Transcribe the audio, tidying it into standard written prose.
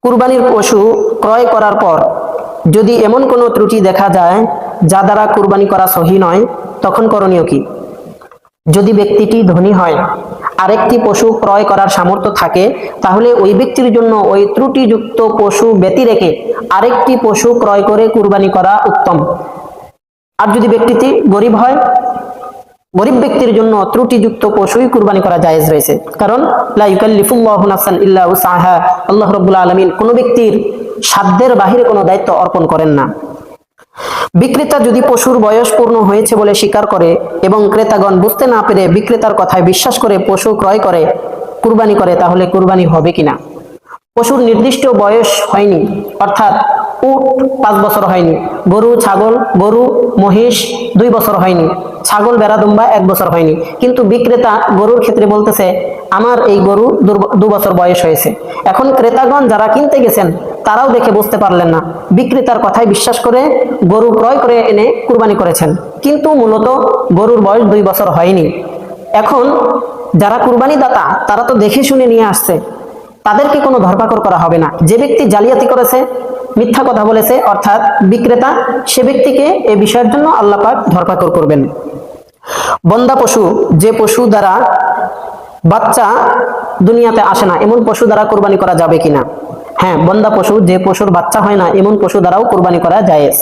কুরবানির পশু ক্রয় করার পর যদি এমন কোনো ত্রুটি দেখা যায় যা দ্বারা কুরবানি করা সহি নয়, তখন করণীয় কি? যদি ব্যক্তিটি ধনী হয়, আরেকটি পশু ক্রয় করার সামর্থ্য থাকে, তাহলে ওই ব্যক্তির জন্য ওই ত্রুটিযুক্ত পশু ব্যতি রেখে আরেকটি পশু ক্রয় করে কুরবানি করা উত্তম। আর যদি ব্যক্তিটি গরিব হয়, গরিব ব্যক্তির জন্য ত্রুটিযুক্ত পশুই কুরবানি করা জায়েজ রয়েছে, কারণ লা ইউকাল্লিফুল্লাহু নাফসান ইল্লা উসআহা, আল্লাহ রাব্বুল আলামিন কোনো ব্যক্তির সাধ্যের বাহিরে কোনো দায়িত্ব অর্পণ করেন না। বিক্রেতা যদি পশুর বয়স পূর্ণ হয়েছে বলে স্বীকার করে এবং ক্রেতাগণ বুঝতে না পেরে বিক্রেতার কথায় বিশ্বাস করে পশু ক্রয় করে কুরবানি করে, তাহলে কুরবানি হবে কিনা? পশুর নির্দিষ্ট বয়স হয়নি, অর্থাৎ উট 5 বছর হয়নি, গরু ছাগল গরু মহিষ 2 বছর হয়নি, ছাগল ভেড়া দুম্বা 1 বছর হয়নি, কিন্তু বিক্রেতা গরুর ক্ষেত্রে বলতেছে আমার এই গরু 2 বছর বয়স হয়েছে। এখন ক্রেতাগণ যারা কিনতে গেছেন তারাও দেখে বুঝতে পারলেন না, বিক্রেতার কথায় বিশ্বাস করে গরু ক্রয় করে এনে কুরবানি করেছেন, কিন্তু মূলত গরুর বয়স 2 বছর হয়নি। এখন যারা কুরবানি দাতা তারা তো দেখে শুনে নিয়ে আসছে, তাদেরকে কোনো ধরপাকড় করা হবে না। যে ব্যক্তি জালিয়াতি করেছে, মিথ্যা কথা বলেছে, অর্থাৎ বিক্রেতা, সে ব্যক্তিকে এই বিষয়ের জন্য আল্লাহ পাক ধরপাকড় করবেন। বন্দা পশু, যে পশু দ্বারা বাচ্চা দুনিয়াতে আসে না, এমন পশু দ্বারা কুরবানি করা যাবে কিনা? হ্যাঁ, বন্দা পশু, যে পশুর বাচ্চা হয় না, এমন পশু দ্বারাও কুরবানি করা জায়েজ।